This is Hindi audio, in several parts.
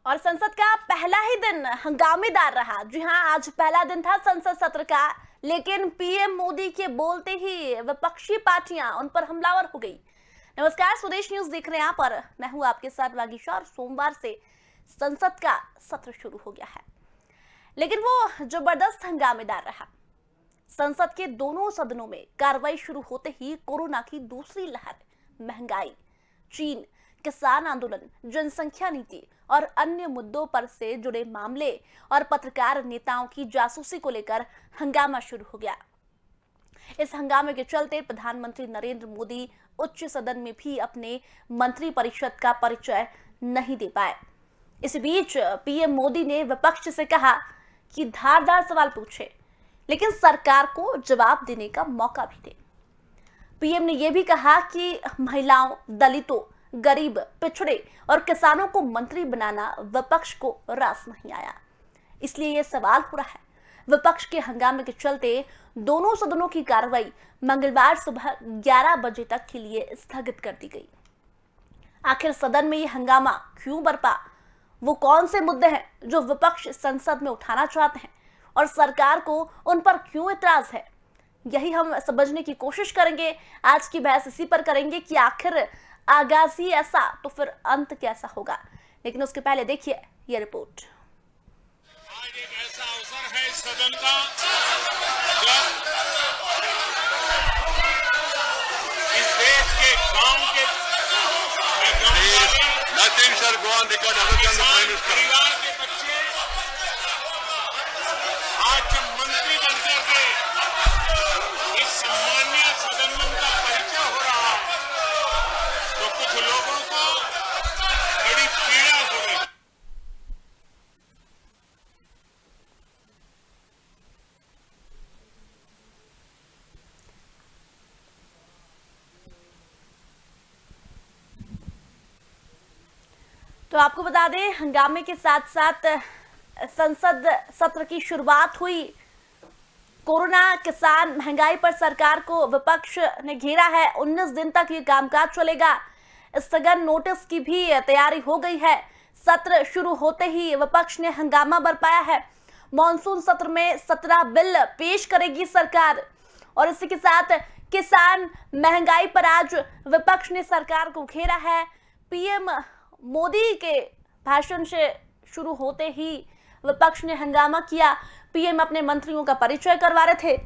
और संसद का पहला ही दिन हंगामेदार रहा। जी हां, आज पहला दिन था संसद सत्र का, लेकिन पीएम मोदी के बोलते ही विपक्षी पार्टियां उन पर हमलावर हो गई। नमस्कार, स्वदेश न्यूज देख रहे हैं आप और मैं हूं आपके साथ वागीशा। और सोमवार से संसद का सत्र शुरू हो गया है, लेकिन वो जबरदस्त हंगामेदार रहा। संसद के दोनों सदनों में कार्रवाई शुरू होते ही कोरोना की दूसरी लहर, महंगाई, चीन, किसान आंदोलन, जनसंख्या नीति और अन्य मुद्दों पर से जुड़े मामले और पत्रकार नेताओं की जासूसी को लेकर हंगामा शुरू हो गया। इस हंगामे के चलते प्रधानमंत्री नरेंद्र मोदी उच्च सदन में भी अपने मंत्रिपरिषद का परिचय नहीं दे पाए। इस बीच पीएम मोदी ने विपक्ष से कहा कि धारदार सवाल पूछे, लेकिन सरकार को जवाब देने का मौका भी दे। पीएम ने यह भी कहा कि महिलाओं, दलितों, गरीब, पिछड़े और किसानों को मंत्री बनाना विपक्ष को रास नहीं आया। इसलिए यह सवाल हो रहा है, विपक्ष के हंगामे के चलते दोनों सदनों की कार्रवाई मंगलवार सुबह 11 बजे तक के लिए स्थगित कर दी गई। आखिर सदन में यह हंगामा क्यों बरपा? वो कौन से मुद्दे हैं जो विपक्ष संसद में उठाना चाहते हैं और सरकार को उन पर क्यों इतराज है? यही हम समझने की कोशिश करेंगे। आज की बहस इसी पर करेंगे कि आखिर आगाज ही ऐसा तो फिर अंत कैसा होगा। लेकिन उसके पहले देखिए यह रिपोर्ट। आज एक ऐसा अवसर है इस सदन का जब इस देश के गांव के परिवार के बच्चे आज जब मंत्री बनकर के इस सम्मानीय सदन में उनका परिचय हो रहा है, तो कुछ लोगों को बड़ी पीड़ा हो रही है। तो आपको बता दें, हंगामे के साथ साथ संसद सत्र की शुरुआत हुई। कोरोना, किसान, महंगाई पर सरकार को विपक्ष ने घेरा है। 19 दिन तक ये कामकाज चलेगा। स्थगन नोटिस की भी तैयारी हो गई है। सत्र शुरू होते ही विपक्ष ने हंगामा बरपाया है। मॉनसून सत्र में 17 बिल पेश करेगी सरकार और इसी के साथ किसान, महंगाई पर आज विपक्ष ने सरकार को घेरा है। पीएम मोदी के भाषण से शुरू होते ही विपक्ष ने हंगामा किया। पीएम अपने मंत्रियों का परिचय करवा रहे थे,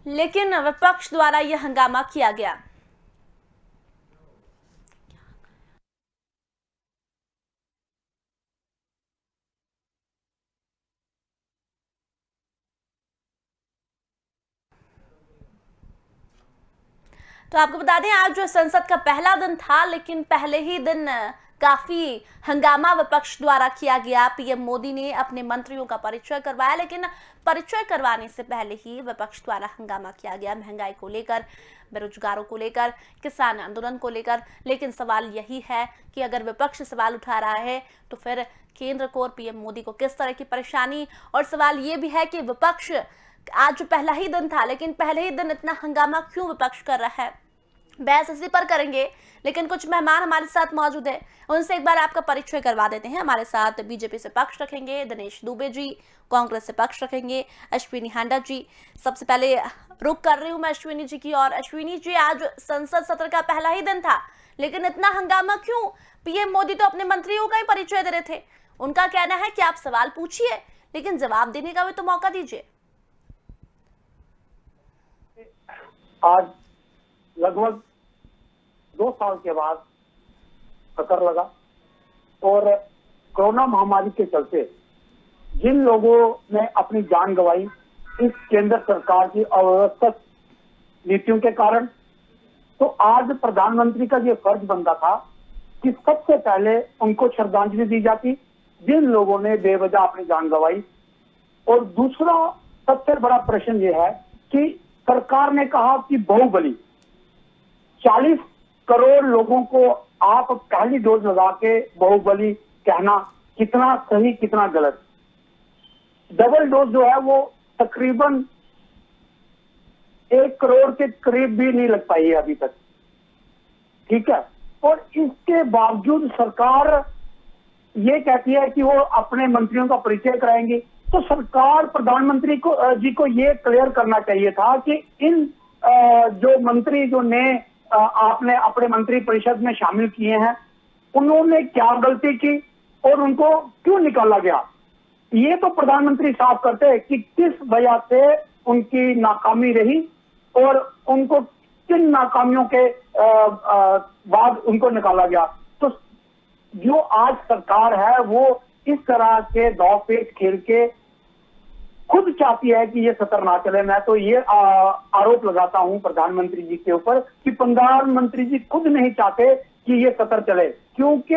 लेकिन विपक्ष द्वारा यह हंगामा किया गया। तो आपको बता दें, आज जो संसद का पहला दिन था, लेकिन पहले ही दिन काफी हंगामा विपक्ष द्वारा किया गया। पीएम मोदी ने अपने मंत्रियों का परिचय करवाया, लेकिन परिचय करवाने से पहले ही विपक्ष द्वारा हंगामा किया गया महंगाई को लेकर, बेरोजगारों को लेकर, किसान आंदोलन को लेकर। लेकिन सवाल यही है कि अगर विपक्ष सवाल उठा रहा है तो फिर केंद्र को और पीएम मोदी को किस तरह की परेशानी। और सवाल ये भी है कि विपक्ष, आज पहला ही दिन था, लेकिन पहले ही दिन इतना हंगामा क्यों विपक्ष कर रहा है? बहस इसी पर करेंगे, लेकिन कुछ मेहमान हमारे साथ मौजूद हैं, उनसे एक बार आपका परिचय करवा देते हैं। हमारे साथ बीजेपी से पक्ष रखेंगे दिनेश दुबे जी, कांग्रेस से पक्ष रखेंगे अश्विनी हांडा जी। सबसे पहले रुक कर रही हूं मैं अश्विनी जी की। और अश्विनी जी, आज संसद सत्र का पहला ही दिन था, लेकिन इतना हंगामा क्यों? पीएम मोदी तो अपने मंत्रियों का ही परिचय दे रहे थे। उनका कहना है कि आप सवाल पूछिए, लेकिन जवाब देने का भी तो मौका दीजिए। आज लगभग 2 साल के बाद कतर लगा और कोरोना महामारी के चलते जिन लोगों ने अपनी जान गंवाई इस केंद्र सरकार की अव्यवस्थित नीतियों के कारण, तो आज प्रधानमंत्री का ये फर्ज बनता था कि सबसे पहले उनको श्रद्धांजलि दी जाती जिन लोगों ने बेवजह अपनी जान गंवाई। और दूसरा सबसे बड़ा प्रश्न ये है कि सरकार ने कहा कि बाहुबली 40 करोड़ लोगों को आप पहली डोज लगा के बाहुबली कहना कितना सही कितना गलत। डबल डोज जो है वो तकरीबन 1 करोड़ के करीब भी नहीं लग पाई है अभी तक, ठीक है। और इसके बावजूद सरकार ये कहती है कि वो अपने मंत्रियों का परिचय कराएंगी। तो सरकार प्रधानमंत्री जी को ये क्लियर करना चाहिए था कि इन जो मंत्री जो ने आपने अपने मंत्री परिषद में शामिल किए हैं, उन्होंने क्या गलती की और उनको क्यों निकाला गया। ये तो प्रधानमंत्री साफ करते हैं कि किस वजह से उनकी नाकामी रही और उनको किन नाकामियों के बाद उनको निकाला गया। तो जो आज सरकार है वो इस तरह के दांव-पेच खेल के खुद चाहती है कि ये सत्र ना चले। मैं तो ये आरोप लगाता हूं प्रधानमंत्री जी के ऊपर कि प्रधानमंत्री जी खुद नहीं चाहते कि ये सत्र चले, क्योंकि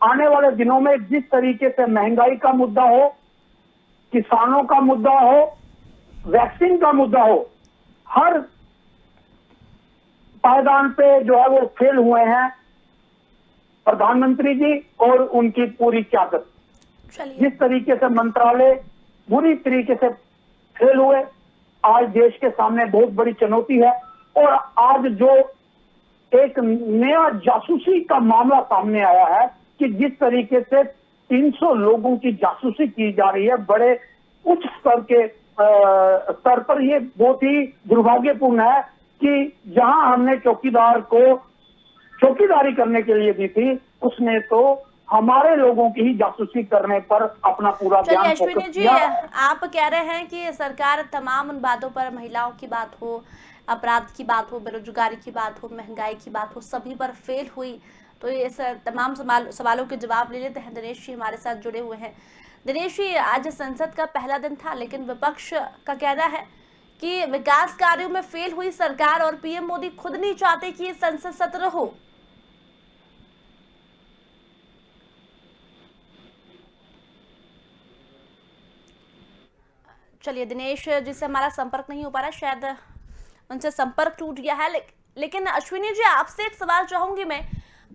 आने वाले दिनों में जिस तरीके से महंगाई का मुद्दा हो, किसानों का मुद्दा हो, वैक्सीन का मुद्दा हो, हर पायदान पे जो है वो फेल हुए हैं प्रधानमंत्री जी और उनकी पूरी क्यादत। जिस तरीके से मंत्रालय बुरी तरीके से फेल हुए, आज देश के सामने बहुत बड़ी चुनौती है। और आज जो एक नया जासूसी का मामला सामने आया है कि जिस तरीके से 300 लोगों की जासूसी की जा रही है बड़े उच्च स्तर पर, ये बहुत ही दुर्भाग्यपूर्ण है कि जहां हमने चौकीदार को चौकीदारी करने के लिए दी थी, उसने तो हमारे लोगों की ही जासूसी करने पर अपना पूरा ध्यान फोकस जी, आप कह रहे हैं कि सरकार तमाम उन बातों पर, महिलाओं की बात हो, अपराध की बात हो, बेरोजगारी की बात हो, महंगाई की बात हो, सभी पर फेल हुई। तो ये तमाम सवालों के जवाब ले लेते हैं। दिनेश जी हमारे साथ जुड़े हुए हैं। दिनेश जी, आज संसद का पहला दिन था, लेकिन विपक्ष का कहना है कि विकास कार्यों में फेल हुई सरकार और पीएम मोदी खुद नहीं चाहते कि ये संसद सत्र हो। चलिए, दिनेश जिससे हमारा संपर्क नहीं हो पा रहा, शायद उनसे संपर्क टूट गया है। लेकिन अश्विनी जी, आपसे एक सवाल चाहूंगी मैं।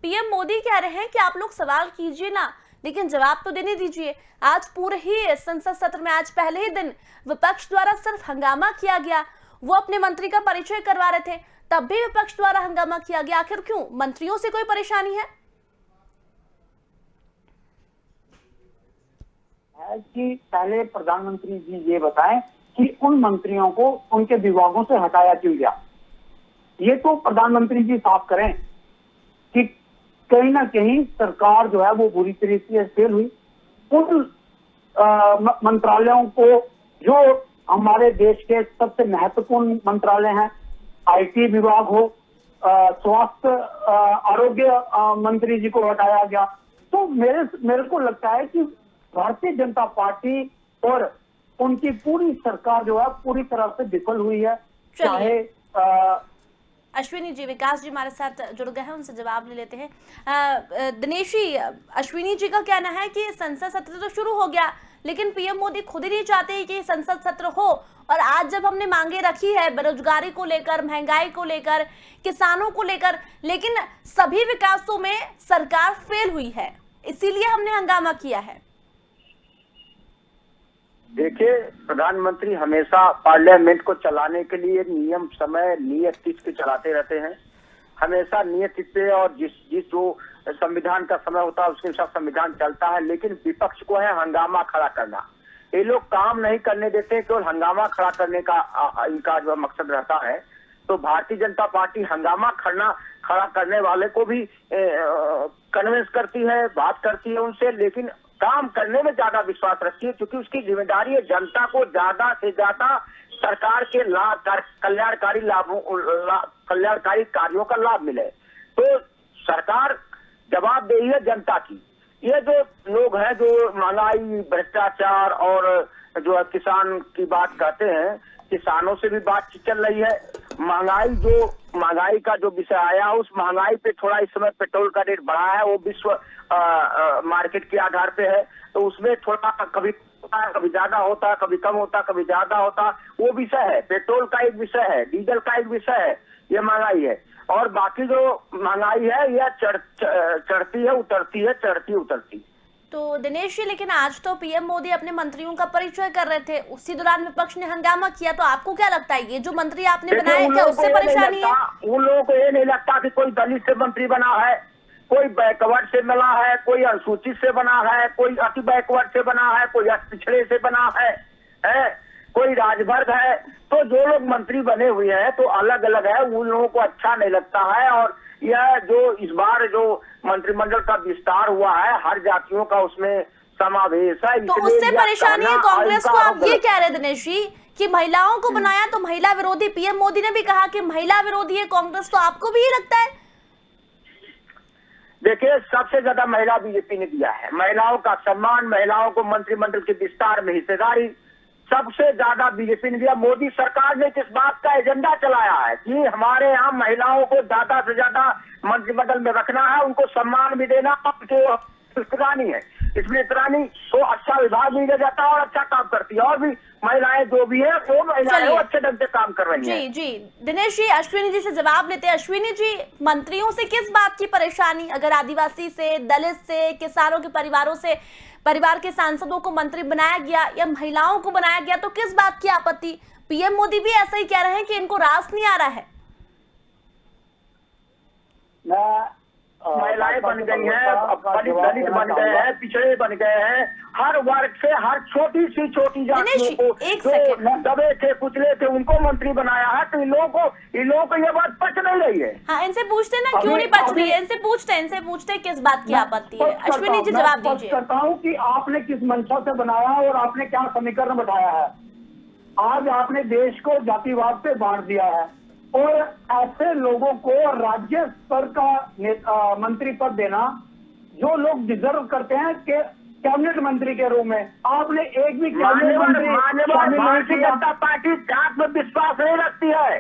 पीएम मोदी कह रहे हैं कि आप लोग सवाल कीजिए ना, लेकिन जवाब तो देने दीजिए। आज पूरे ही संसद सत्र में, आज पहले ही दिन विपक्ष द्वारा सिर्फ हंगामा किया गया। वो अपने मंत्री का परिचय करवा रहे थे, तब भी विपक्ष द्वारा हंगामा किया गया। आखिर क्यों? मंत्रियों से कोई परेशानी है कि पहले प्रधानमंत्री जी ये बताएं कि उन मंत्रियों को उनके विभागों से हटाया क्यों गया। ये तो प्रधानमंत्री जी साफ करें कि कहीं ना कहीं सरकार जो है वो बुरी तरीके से फेल हुई। उन मंत्रालयों को, जो हमारे देश के सबसे महत्वपूर्ण मंत्रालय हैं, आईटी विभाग हो, स्वास्थ्य आरोग्य मंत्री जी को हटाया गया। तो मेरे को लगता है कि भारतीय जनता पार्टी और उनकी पूरी सरकार जो है पूरी तरह से विफल हुई है। चाहे अश्विनी जी, विकास जी हमारे साथ जुड़ गए हैं, उनसे जवाब ले लेते हैं। दिनेश जी, अश्विनी जी का कहना है कि संसद सत्र तो शुरू हो गया, लेकिन पीएम मोदी खुद ही नहीं चाहते कि संसद सत्र हो। और आज जब हमने मांगे रखी है बेरोजगारी को लेकर, महंगाई को लेकर, किसानों को लेकर, लेकिन सभी विकासों में सरकार फेल हुई है, इसीलिए हमने हंगामा किया है। देखिए, प्रधानमंत्री हमेशा पार्लियामेंट को चलाने के लिए नियम, समय, नियत तिथि पे चलाते रहते हैं। हमेशा नियत तिथि पे और जिस जो संविधान का समय होता है उसके अनुसार संविधान चलता है। लेकिन विपक्ष को है हंगामा खड़ा करना। ये लोग काम नहीं करने देते, केवल हंगामा खड़ा करने का इनका जो मकसद रहता है। तो भारतीय जनता पार्टी हंगामा खड़ा करने वाले को भी कन्विंस करती है, बात करती है उनसे, लेकिन काम करने में ज्यादा विश्वास रखती है, क्योंकि उसकी जिम्मेदारी है जनता को ज्यादा से ज्यादा सरकार के कल्याणकारी कार्यों का लाभ मिले। तो सरकार जवाबदेही है जनता की। ये जो लोग हैं जो महंगाई, भ्रष्टाचार और जो किसान की बात कहते हैं, किसानों से भी बातचीत चल रही है। महंगाई का जो विषय आया, उस महंगाई पे थोड़ा इस समय पेट्रोल का रेट बढ़ा है, वो विश्व मार्केट के आधार पे है। तो उसमें थोड़ा कभी ज्यादा होता, कभी कम होता, कभी ज्यादा होता, वो विषय है। पेट्रोल का एक विषय है, डीजल का एक विषय है, ये महंगाई है। और बाकी जो महंगाई है यह चढ़ती है, उतरती है, चढ़ती उतरती। तो दिनेश जी, लेकिन आज तो पीएम मोदी अपने मंत्रियों का परिचय कर रहे थे, उसी दौरान विपक्ष ने हंगामा किया। तो आपको क्या लगता है, ये जो मंत्री आपने बनाए, क्या उससे परेशानी है? उन लोगों को ये नहीं लगता कि कोई दलित से मंत्री बना है, कोई बैकवर्ड से बना है, कोई अनुसूचित से बना है, कोई अति बैकवर्ड से बना है, कोई अति पिछड़े से बना है, कोई राजवर्ग है। तो जो लोग मंत्री बने हुए हैं तो अलग अलग है, उन लोगों को अच्छा नहीं लगता है। और यह जो इस बार जो मंत्रिमंडल का विस्तार हुआ है, हर जातियों का उसमें समावेश है। तो उससे परेशानी है कांग्रेस को। आप ये कह रहे हैं दिनेश जी कि महिलाओं को बनाया तो महिला विरोधी, पीएम मोदी ने भी कहा कि महिला विरोधी है कांग्रेस, तो आपको भी ये लगता है? देखिए, सबसे ज्यादा महिला बीजेपी ने दिया है, महिलाओं का सम्मान, महिलाओं को मंत्रिमंडल के विस्तार में हिस्सेदारी सबसे ज्यादा बीजेपी ने दिया। मोदी सरकार ने किस बात का एजेंडा चलाया है कि हमारे यहाँ महिलाओं को ज्यादा से ज्यादा मंत्रिमंडल में रखना है, उनको सम्मान भी देना, उनको इतरानी है, इसमें इतरानी को अच्छा विभाग भी दिया जाता है और अच्छा काम करती है। और भी महिलाएं जो भी है वो महिलाएं वो अच्छे ढंग से काम कर रही हैं। जी दिनेश जी, अश्विनी जी से जवाब लेते हैं। अश्विनी जी, मंत्रियों से किस बात की परेशानी? अगर आदिवासी से, दलित से, किसानों के परिवारों से, परिवार के सांसदों को मंत्री बनाया गया या महिलाओं को बनाया गया, तो किस बात की आपत्ति? पीएम मोदी भी ऐसा ही कह रहे हैं कि इनको रास नहीं आ रहा है। महिलाएं बन गई हैं, दलित बन गए हैं, पिछड़े बन गए हैं, हर वर्ग से, हर छोटी सी छोटी जातियों को जो दबे थे, कुचले थे, उनको मंत्री बनाया है। तो इन लोगों को ये बात पच नहीं रही है। हाँ, इनसे पूछते ना क्यों नहीं पच रही है, इनसे पूछते किस बात की आपत्ति है। अश्विनी जी जवाब दीजिए। करता हूँ कि आपने किस मंशा से बनाया और आपने क्या समीकरण बताया है। आज आपने देश को जातिवाद पे बांट दिया है और ऐसे लोगों को राज्य स्तर का मंत्री पद देना जो लोग डिजर्व करते हैं कि कैबिनेट मंत्री के रूप में, आपने एक भी कैबिनेट मंत्री भारतीय जनता पार्टी जात में विश्वास नहीं रखती है,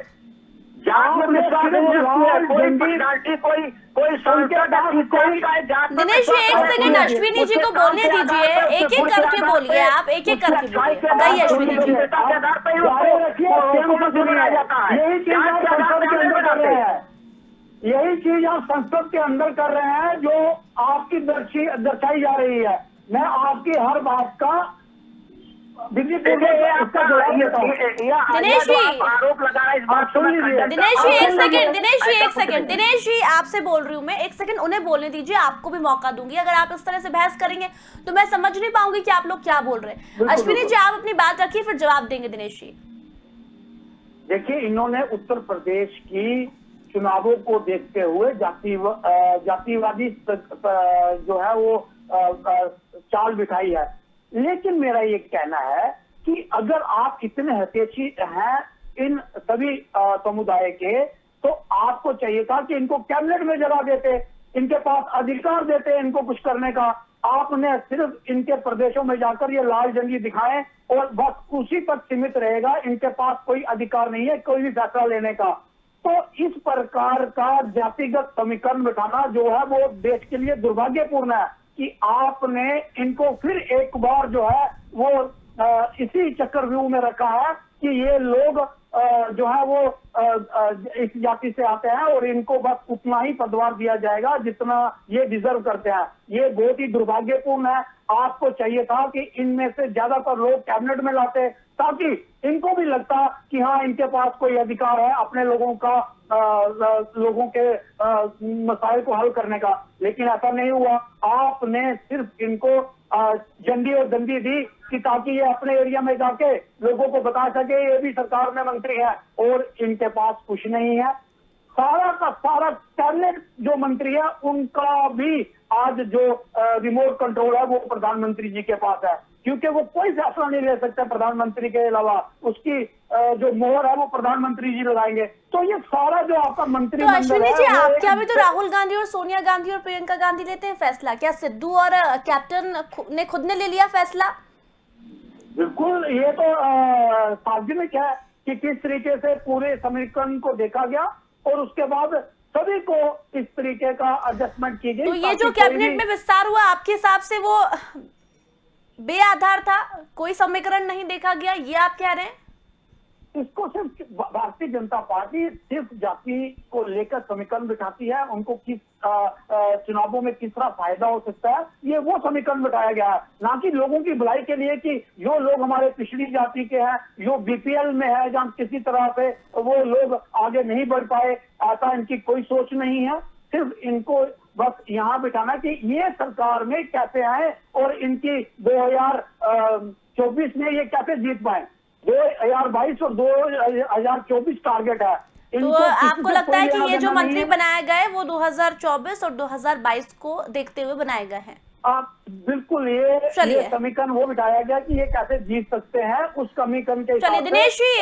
जात में विश्वास नहीं रखती है। कोई पार्टी कोई दिनेश जी एक सेकंड अश्विनी जी को बोलने दीजिए, एक एक करके बोलिए, आप एक एक करके बोलिए। बताइए अश्विनी जी। यही चीज आप संसद के अंदर कर रहे हैं जो आपकी दर्शाई जा रही है। मैं आपकी हर बात का दिनेश जी आरोप लगा रहा है इस बात को। दिनेश जी एक सेकंड दिनेश जी आपसे बोल रही हूँ मैं, एक सेकंड उन्हें बोलने दीजिए, आपको भी मौका दूंगी। अगर आप इस तरह से बहस करेंगे तो मैं समझ नहीं पाऊंगी कि आप लोग क्या बोल रहे हैं। अश्विनी जी आप अपनी बात रखिए, फिर जवाब देंगे दिनेश जी। देखिए, इन्होंने उत्तर प्रदेश की चुनावों को देखते हुए जातिवादी जो है वो चाल बिठाई है। लेकिन मेरा ये कहना है कि अगर आप इतने हितैषी हैं इन सभी समुदाय के, तो आपको चाहिए था कि इनको कैबिनेट में जगह देते, इनके पास अधिकार देते इनको कुछ करने का। आपने सिर्फ इनके प्रदेशों में जाकर ये लाल झंडी दिखाएं और बस उसी तक सीमित रहेगा, इनके पास कोई अधिकार नहीं है कोई भी फैसला लेने का। तो इस प्रकार का जातिगत समीकरण बिठाना जो है वो देश के लिए दुर्भाग्यपूर्ण है कि आपने इनको फिर एक बार जो है वो इसी चक्रव्यूह में रखा है कि ये लोग जो है वो इस जाति से आते हैं और इनको बस उतना ही पदभार दिया जाएगा जितना ये डिजर्व करते हैं। ये बहुत ही दुर्भाग्यपूर्ण है। आपको चाहिए था कि इनमें से ज्यादातर लोग कैबिनेट में लाते ताकि इनको भी लगता कि हाँ इनके पास कोई अधिकार है अपने लोगों के मसाइल को हल करने का। लेकिन ऐसा नहीं हुआ। आपने सिर्फ इनको झंडी और दंडी दी कि ताकि ये अपने एरिया में जाके लोगों को बता सके ये भी सरकार में मंत्री है, और इनके पास कुछ नहीं है। सारा का सारा कैबिनेट जो मंत्री है उनका भी आज जो रिमोट कंट्रोल है वो प्रधानमंत्री जी के पास है, क्योंकि वो कोई फैसला नहीं ले सकते प्रधानमंत्री के अलावा। उसकी जो मोहर है वो प्रधानमंत्री जी लगाएंगे। तो ये सारा जो आपका मंत्री तो अश्विनी जी आपके अभी तो राहुल गांधी और सोनिया गांधी और प्रियंका गांधी लेते हैं फैसला, क्या सिद्धू और कैप्टन ने खुद ने ले लिया फैसला? बिल्कुल, ये तो सार्वजनिक है कि किस तरीके से पूरे समीकरण को देखा गया और उसके बाद सभी को इस तरीके का एडजस्टमेंट की गई। तो ये जो कैबिनेट में विस्तार हुआ आपके हिसाब से वो बेआधार था, कोई समीकरण नहीं देखा गया, ये आप कह रहे हैं? इसको सिर्फ भारतीय जनता पार्टी सिर्फ जाति को लेकर समीकरण बिठाती है, उनको किस चुनावों में किस तरह फायदा हो सकता है ये वो समीकरण बिठाया गया है, ना कि लोगों की भलाई के लिए कि जो लोग हमारे पिछड़ी जाति के हैं, जो बीपीएल में है, जहां किसी तरह से वो लोग आगे नहीं बढ़ पाए, ऐसा इनकी कोई सोच नहीं है। सिर्फ इनको बस यहाँ बिठाना कि ये सरकार में कैसे आए और इनकी 2024 में ये कैसे जीत पाए। 2022 और 2024 टारगेट है। तो आपको लगता है कि ये जो मंत्री बनाए गए वो 2024 और 2022 को देखते हुए बनाए गए हैं? आप बिल्कुल ये समीकरण वो बिठाया गया कि ये कैसे जीत सकते हैं, उस समीकरण के चलिए दिनेश जी,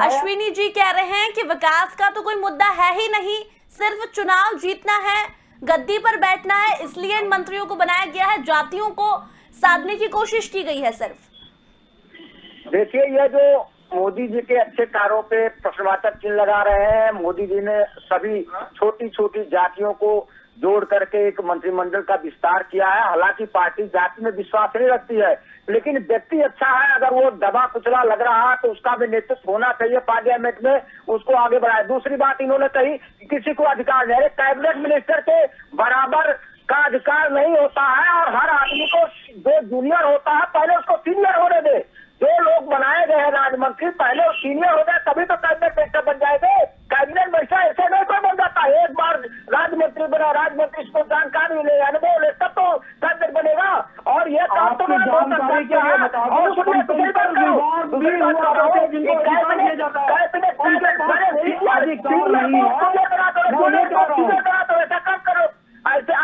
अश्विनी जी कह रहे हैं कि विकास का तो कोई मुद्दा है ही नहीं, सिर्फ चुनाव जीतना है, गद्दी पर बैठना है, इसलिए इन मंत्रियों को बनाया गया है, जातियों को साधने की कोशिश की गई है सिर्फ। देखिए, ये जो मोदी जी के अच्छे कार्यों पे प्रश्नवाचक चिन्ह लगा रहे हैं, मोदी जी ने सभी छोटी छोटी जातियों को जोड़ करके एक मंत्रिमंडल का विस्तार किया है। हालांकि पार्टी जाति में विश्वास नहीं रखती है, लेकिन व्यक्ति अच्छा है, अगर वो दबा कुचला लग रहा है तो उसका भी नेतृत्व होना चाहिए पार्लियामेंट में, उसको आगे बढ़ाए। दूसरी बात इन्होंने कही किसी को अधिकार नहीं, कैबिनेट मिनिस्टर के बराबर का अधिकार नहीं होता है और हर आदमी को जो जूनियर होता है पहले उसको सीनियर होने दे। जो लोग बनाए गए हैं राजमंत्री पहले वो सीनियर हो जाए तभी तो कैबिनेट मिनिस्टर बन जाएंगे। कैबिनेट मिनिस्टर ऐसे नहीं कोई बन जाता, एक बार राजमंत्री बना, राजमंत्री इसको जानकारी ले, अनुभव ले, तब तो कैबिनेट बनेगा। और ये काम तो जानकारी के लिए बता दो,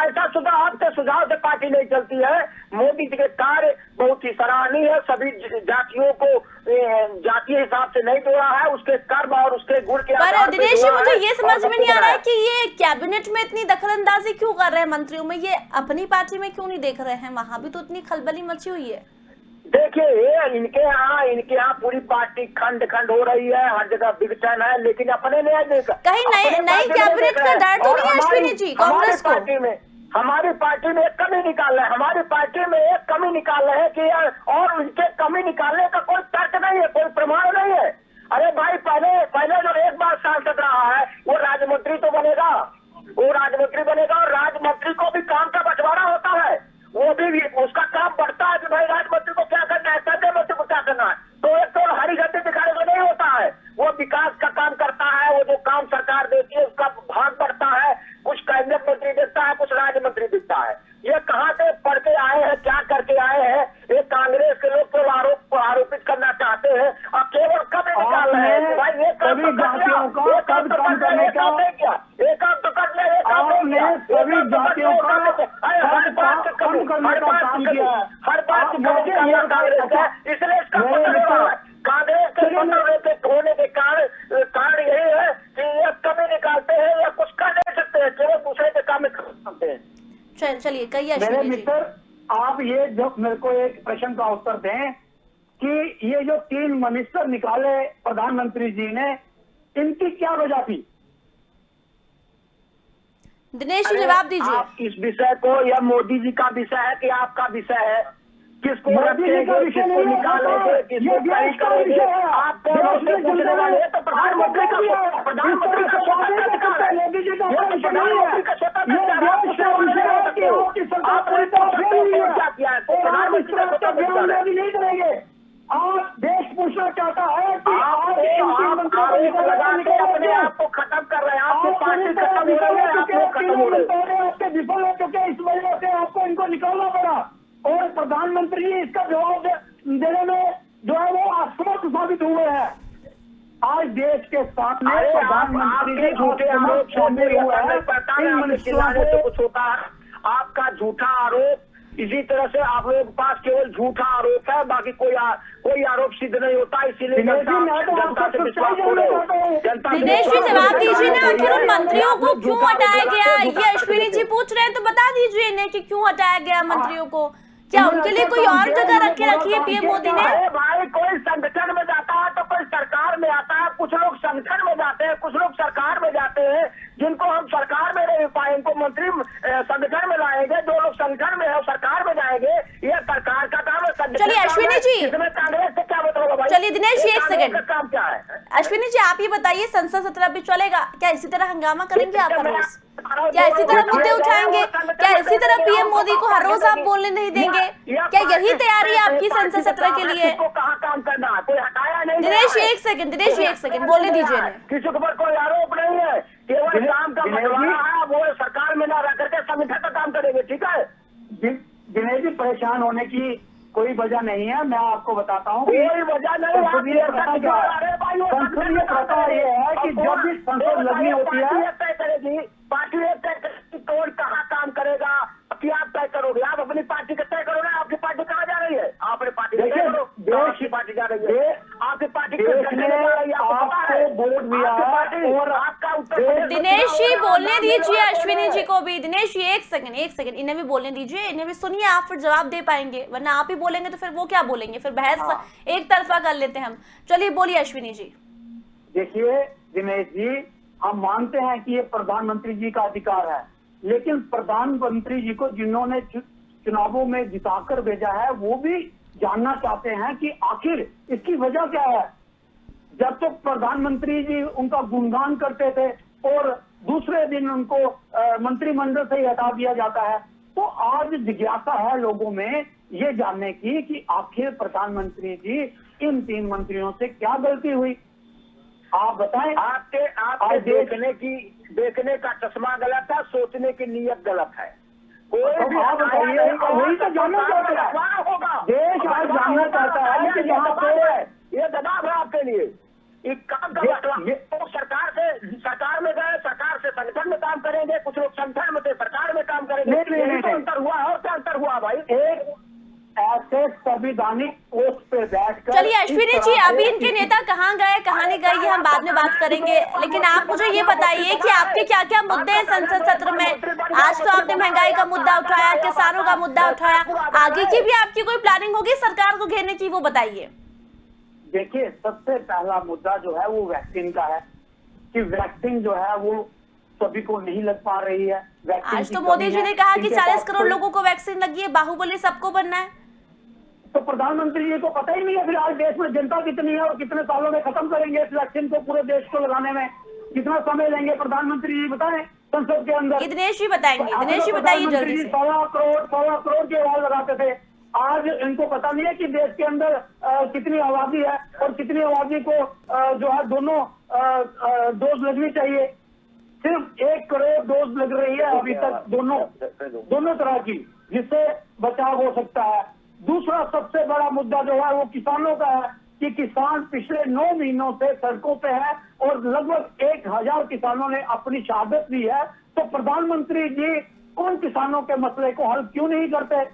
ऐसा सुझाव से पार्टी नहीं चलती है। मोदी जी के कार्य बहुत ही सराहनीय है, सभी जातियों को जातीय हिसाब से नहीं जोड़ा है, उसके कर्म और उसके गुण के आधार पर दिनेश जी, मुझे ये समझ में नहीं आ रहा है कि ये कैबिनेट में इतनी दखलंदाजी क्यों कर रहे हैं मंत्रियों में, ये अपनी पार्टी में क्यों नहीं देख रहे हैं? वहां भी तो इतनी खलबली मची हुई है। देखिए, इनके यहाँ पूरी पार्टी खंड खंड हो रही है, हर जगह विघटन है, लेकिन अपने नहीं देखा। कहीं नई कैबिनेट का डर तो नहीं है अश्विनी जी कांग्रेस को? हमारी पार्टी में एक कमी निकाल रहे हैं, हमारी पार्टी में एक कमी निकाल रहे हैं कि और उनके कमी निकालने का कोई तर्क नहीं है, कोई प्रमाण नहीं है। अरे भाई, पहले जो एक बार सांसद रहा है वो राजमंत्री तो बनेगा, वो राजमंत्री बनेगा और राजमंत्री को भी काम का बंटवारा होता है, वो भी उसका काम बढ़ता है कि भाई राजमंत्री को क्या करना है, कैबिनेट मंत्री को क्या करना है। तो एक तो हरी झंडी दिखाने को नहीं होता है, वो विकास का काम करता है, वो जो काम सरकार देती है उसका भाग बढ़ता है, कुछ कैबिनेट मंत्री दिखता है, कुछ राज्य मंत्री दिखता है। ये कहाँ से पढ़ के आए हैं, क्या करके आए हैं? ये कांग्रेस के लोग केवल आरोपित करना चाहते हैं और केवल कब निकाल रहे हैं भाई, ये काम तो कर लिया, ये काम तो कर लिया, ये काम नहीं किया, ये काम तो कर लिया, ये काम नहीं किया, सभी जातियों का हर बात कम करने का काम किया, हर बात कांग्रेस का, इसलिए इसका पतन हो रहा है। कांग्रेस के पतन होने के कारण यही है कि ये कमी निकालते हैं या कुछ कर नहीं सकते हैं, केवल दूसरे के काम में करते हैं। चलिए कहिए मेरे मित्र, आप ये जो मेरे को एक प्रश्न का उत्तर दें कि ये जो 3 मिनिस्टर निकाले प्रधानमंत्री जी ने, इनकी क्या वजह थी? दिनेश जी जवाब दीजिए। आप इस विषय को, यह मोदी जी का विषय है कि आपका विषय है? किसको निकालेंगे, किसको निकालेंगे, किसको सही करेंगे? आप पूछने वाले हैं तो प्रधानमंत्री का प्रधानमंत्री का स्वतंत्र अधिकार है, प्रधानमंत्री का स्वतंत्र नहीं करेंगे। आप देश पूछना चाहता है कि अपने आप को खत्म कर रहे हैं, आपकी पार्टी खत्म हो रही है, आप लोग खत्म हो रहे हैं, आपके विफल हो चुके, इस वजह से आपको इनको निकालना पड़ा और प्रधानमंत्री इसका जवाब देने में जो है वो असमर्थ साबित हुए हैं। आज देश के सामने प्रधानमंत्री झूठे आरोप तो कुछ होता है, आपका झूठा आरोप, इसी तरह से आप लोगों के पास केवल झूठा आरोप है, बाकी कोई आरोप सिद्ध नहीं होता, इसीलिए जनता से विश्वास हो रहे हो। दिनेश जी जवाब दीजिए ना, आखिर उन मंत्रियों को क्यों हटाया गया? ये अश्विनी जी पूछ रहे हैं तो बता दीजिए इन्हें कि क्यों हटाया गया मंत्रियों को, क्या उनके लिए कोई और जगह रख के रखी है पीएम मोदी ने? भाई, कोई संगठन में जाता है तो कोई सरकार में आता है, कुछ लोग संगठन में जाते हैं, कुछ लोग सरकार में जाते हैं, जिनको हम सरकार में नहीं पाए उनको मंत्री संगठन में लाएंगे, जो लोग संगठन में है सरकार में जाएंगे, ये सरकार का काम है। चलिए अश्विनी जी, इसमें कांग्रेस से क्या मतलब होगा भाई? चलिए दिनेश जी एक सेकंड, काम क्या है? अश्विनी जी आप ये बताइए, संसद सत्र भी चलेगा, क्या इसी तरह हंगामा करेंगे आप हर रोज? क्या इसी तरह मुद्दे उठाएंगे? क्या इसी तरह पीएम मोदी को हर रोज आप बोलने नहीं देंगे? क्या यही तैयारी है आपकी संसद सत्र के लिए? कहाँ काम करना है, कोई हटाया नहीं। दिनेश एक सेकंड बोलने दीजिए। किसी के ऊपर कोई आरोप नहीं है, केवल काम का बंटवारा है, वो सरकार में ना रह करके संगठन का काम करेंगे, ठीक है। दिनेश जी, परेशान होने की कोई वजह नहीं है। मैं आपको बताता हूँ कोई वजह नहीं। संसदीय प्रथा क्या है। संसदीय प्रथा ये है कि जब भी संसद लगी होती है, तय करेगी पार्टी, तय करेगी कौन कहाँ काम करेगा, कि आप तय करोगे। आप अपनी पार्टी का तय करो ना। आपकी पार्टी कहाँ जा रही है? आप अपनी पार्टी का तय करो। देश की पार्टी जा रही है, आपकी पार्टी देश ने आपको वोट दिया है और आपका उत्तर। दिनेश जी बोलने दीजिए अश्विनी जी को भी। दिनेश जी एक सेकंड, इन्हें भी बोलने दीजिए, इन्हें भी सुनिए, आप फिर जवाब दे पाएंगे, वरना आप ही बोलेंगे तो फिर वो क्या बोलेंगे, फिर बहस एक तरफा कर लेते हैं हम। चलिए बोलिए अश्विनी जी। देखिए दिनेश जी, हम मानते हैं कि ये प्रधानमंत्री जी का अधिकार है, लेकिन प्रधानमंत्री जी को जिन्होंने चुनावों में जिताकर भेजा है वो भी जानना चाहते हैं कि आखिर इसकी वजह क्या है। जब तो प्रधानमंत्री जी उनका गुणगान करते थे और दूसरे दिन उनको मंत्रिमंडल से ही हटा दिया जाता है, तो आज जिज्ञासा है लोगों में ये जानने की कि आखिर प्रधानमंत्री जी इन 3 मंत्रियों से क्या गलती हुई, आप बताएं। आपके देखने का चश्मा गलत है, सोचने की नीयत गलत है। कोई भी आप बताइए, वही तो जानना चाहता है होगा। देश आज जानना चाहता है कि यहाँ पे ये दबाव है आपके लिए। एक काम का तो सरकार में गए, सरकार से संगठन में काम करेंगे, कुछ लोग संगठन में थे सरकार में काम करेंगे। नहीं, तो अंतर हुआ। और क्या अंतर हुआ भाई? एक ऐसे संविधानिक पोस्ट पे बैठकर। चलिए अश्विनी जी, अभी इनके नेता कहाँ गए कहाँ नहीं गए ये हम बाद में बात करेंगे, लेकिन आप मुझे ये बताइए कि आपके क्या क्या मुद्दे हैं संसद सत्र में। आज तो आपने महंगाई का मुद्दा उठाया, किसानों का मुद्दा उठाया, आगे की भी आपकी कोई प्लानिंग होगी सरकार को घेरने की, वो बताइए। देखिए, सबसे पहला मुद्दा जो है वो वैक्सीन का है कि वैक्सीन जो है वो सभी को नहीं लग पा रही है। आज तो मोदी जी ने कहा कि 40 करोड़ लोगों को वैक्सीन लगी है, बाहुबली सबको बनना है। तो प्रधानमंत्री जी को पता ही नहीं है फिर आज देश में जनता कितनी है और कितने सालों में खत्म करेंगे इस वैक्सीन को, पूरे देश को लगाने में कितना समय लेंगे प्रधानमंत्री जी बताएं संसद के अंदर। दिनेश जी बताएंगे, दिनेश जी बताइए जल्दी से। 1.25 करोड़ के आवाज लगाते थे, आज इनको पता नहीं है कि देश के अंदर कितनी आबादी है और कितनी आबादी को जो है दोनों डोज लगनी चाहिए। सिर्फ 1 करोड़ डोज लग रही है अभी तक दोनों तरह की, जिससे बचाव हो सकता है। दूसरा सबसे बड़ा मुद्दा जो है वो किसानों का है कि किसान पिछले 9 महीनों से सड़कों पे है और लगभग 1000 किसानों ने अपनी शहादत दी है। तो प्रधानमंत्री जी उन किसानों के मसले को हल क्यों नहीं करते।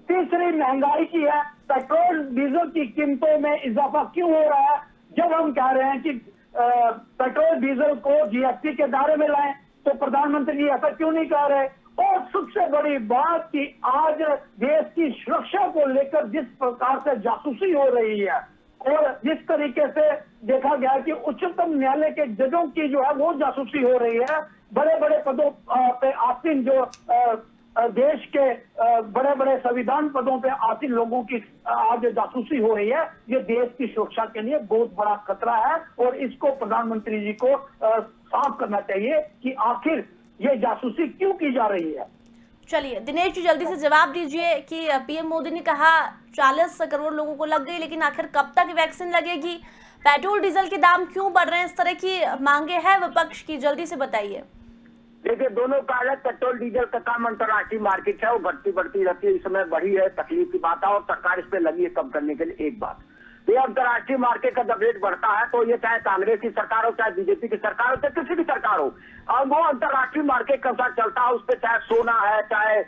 तीसरी महंगाई की है, पेट्रोल डीजल की कीमतों में इजाफा क्यों हो रहा है, जब हम कह रहे हैं कि पेट्रोल डीजल को जीएसटी के दायरे में लाएं, तो प्रधानमंत्री जी ऐसा क्यों नहीं कह रहे। और सबसे बड़ी बात कि आज देश की सुरक्षा को लेकर जिस प्रकार से जासूसी हो रही है और जिस तरीके से देखा गया कि उच्चतम न्यायालय के जजों की जो है वो जासूसी हो रही है, बड़े बड़े पदों पे आसीन जो देश के बड़े बड़े संविधान पदों पे आसीन लोगों की आज जासूसी हो रही है, ये देश की सुरक्षा के लिए बहुत बड़ा खतरा है और इसको प्रधानमंत्री जी को साफ करना चाहिए कि आखिर ये जासूसी क्यों की जा रही है। चलिए दिनेश जी जल्दी से जवाब दीजिए कि पीएम मोदी ने कहा 40 करोड़ लोगों को लग गई, लेकिन आखिर कब तक वैक्सीन लगेगी, पेट्रोल डीजल के दाम क्यों बढ़ रहे हैं, इस तरह की मांगे हैं विपक्ष की, जल्दी से बताइए। देखिए, दोनों कारण पेट्रोल डीजल का काम अंतर्राष्ट्रीय मार्केट है, वो बढ़ती रहती है, इस समय बढ़ी है, तकलीफ की बात है और सरकार इस पे लगी है कम करने के लिए। एक बात ये अंतर्राष्ट्रीय मार्केट का जब रेट बढ़ता है तो ये चाहे कांग्रेस की सरकार हो, चाहे बीजेपी की सरकार हो, चाहे किसी भी सरकार हो, और वो अंतर्राष्ट्रीय मार्केट के अनुसार चलता है। उस पर चाहे सोना है, चाहे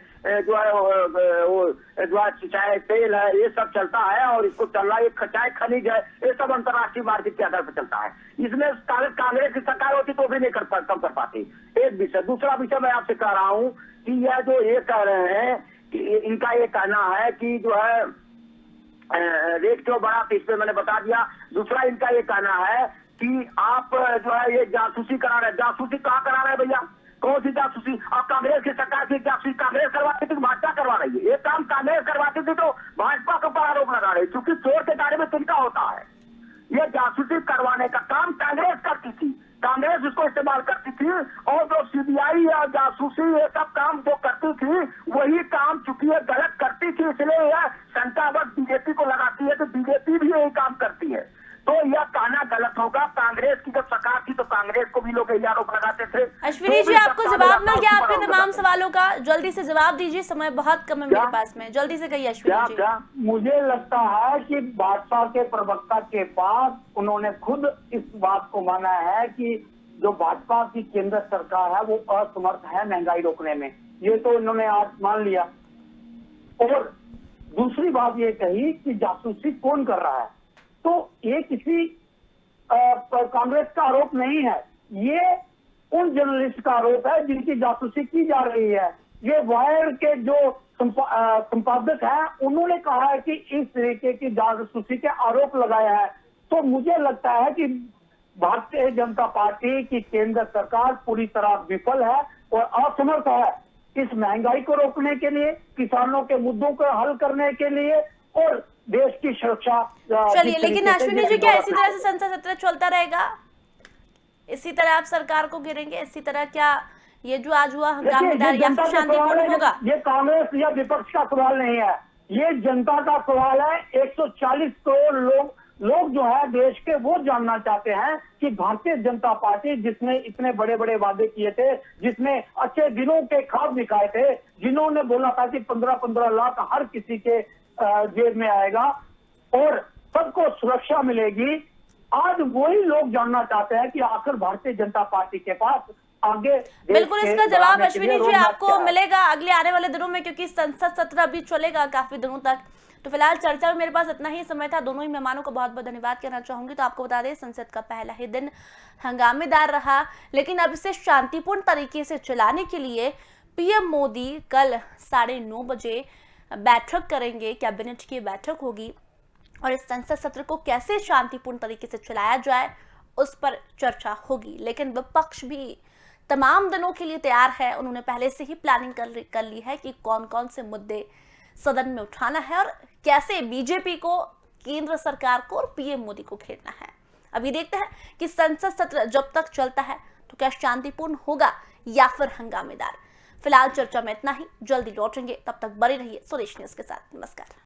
चाहे तेल है, ये सब चलता है और इसको चल रहा है, चाहे खनिज है, ये सब अंतर्राष्ट्रीय मार्केट के आधार पर चलता है। इसमें कांग्रेस की सरकार होती तो भी नहीं कम कर पाती। एक विषय। दूसरा विषय मैं आपसे कह रहा हूँ कि यह जो ये कह रहे हैं कि इनका ये कहना है कि जो है रेट क्यों बढ़ा, तो इस पे मैंने बता दिया। दूसरा इनका ये कहना है कि आप जो है ये जासूसी करा रहे हैं। जासूसी कहाँ करा रहे हैं भैया, कौन सी जासूसी? आप कांग्रेस की सरकार की जासूसी कांग्रेस करवाती थी, भाजपा करवा रही है। ये काम कांग्रेस करवाती थी तो भाजपा के ऊपर आरोप लगा रहे हैं, क्योंकि चोर के दायरे में तिनका होता है। ये जासूसी करवाने का काम कांग्रेस करती थी, कांग्रेस इसको इस्तेमाल करती थी, और जो सीबीआई या जासूसी ये सब काम जो करती थी वही काम चूंकि ये गलत करती थी, इसलिए यह शंका बस बीजेपी को लगाती है कि बीजेपी भी यही काम करती है। तो यह कहना गलत होगा। कांग्रेस की जब सरकार थी तो कांग्रेस को भी लोग यही आरोप लगाते थे। अश्विनी जो जी, भी आपको सत्ता जवाब में मिल गया जाता है, आपके उस पर तमाम आरोप सवालों का। जल्दी से जवाब दीजिए, समय बहुत कम है मेरे क्या? पास में। जल्दी से कहिए क्या अश्विनी जी। क्या मुझे लगता है कि भाजपा के प्रवक्ता के पास उन्होंने खुद इस बात को माना है कि जो भाजपा की केंद्र सरकार है वो असमर्थ है महंगाई रोकने में। ये तो इन्होंने आज मान लिया। और दूसरी बात ये कही कि जासूसी कौन कर रहा है, तो ये किसी कांग्रेस का आरोप नहीं है, ये उन जर्नलिस्ट का आरोप है जिनकी जासूसी की जा रही है। ये वायर के जो संपादक हैं उन्होंने कहा है कि इस तरीके की जासूसी के आरोप लगाए हैं। तो मुझे लगता है कि भारतीय जनता पार्टी की केंद्र सरकार पूरी तरह विफल है और असमर्थ है इस महंगाई को रोकने के लिए, किसानों के मुद्दों को हल करने के लिए और देश की सुरक्षा। चलिए, लेकिन अश्विनी जी, क्या इसी तरह से संसद सत्र चलता रहेगा? इसी तरह आप सरकार को घेरेंगे? इसी तरह क्या ये जो आज हुआ हंगामेदार या फिर शांतिपूर्ण होगा? ये कांग्रेस या विपक्ष का सवाल नहीं है, ये जनता का सवाल है। 140 करोड़ लोग जो है देश के, वो जानना चाहते हैं कि भारतीय जनता पार्टी जिसने इतने बड़े बड़े वादे किए थे, जिसने अच्छे दिनों के ख्वाब दिखाए थे, जिन्होंने बोला था कि 15-15 लाख हर किसी के जेब में आएगा और सबको सुरक्षा मिलेगी, आज वही लोग जानना चाहते हैं कि आखिर भारतीय जनता पार्टी के पास आगे बिल्कुल इसका जवाब अश्विनी जी आपको मिलेगा अगले आने वाले दिनों में, क्योंकि संसद सत्र अभी चलेगा काफी दिनों तक। तो फिलहाल चर्चा में मेरे पास इतना ही समय था। दोनों ही मेहमानों को बहुत बहुत धन्यवाद कहना चाहूंगी। तो आपको बता दें, संसद का पहला ही दिन हंगामेदार रहा, लेकिन अब इसे शांतिपूर्ण तरीके से चलाने के लिए पीएम मोदी कल 9:30 बजे बैठक करेंगे। कैबिनेट की बैठक होगी और इस संसद सत्र को कैसे शांतिपूर्ण तरीके से चलाया जाए उस पर चर्चा होगी। लेकिन विपक्ष भी तमाम दिनों के लिए तैयार है। उन्होंने पहले से ही प्लानिंग कर ली है कि कौन कौन से मुद्दे सदन में उठाना है और कैसे बीजेपी को, केंद्र सरकार को और पीएम मोदी को घेरना है। अभी देखते हैं कि संसद सत्र जब तक चलता है तो क्या शांतिपूर्ण होगा या फिर हंगामेदार। फिलहाल चर्चा में इतना ही, जल्दी लौटेंगे, तब तक बने रहिए स्वदेश न्यूज के साथ। नमस्कार।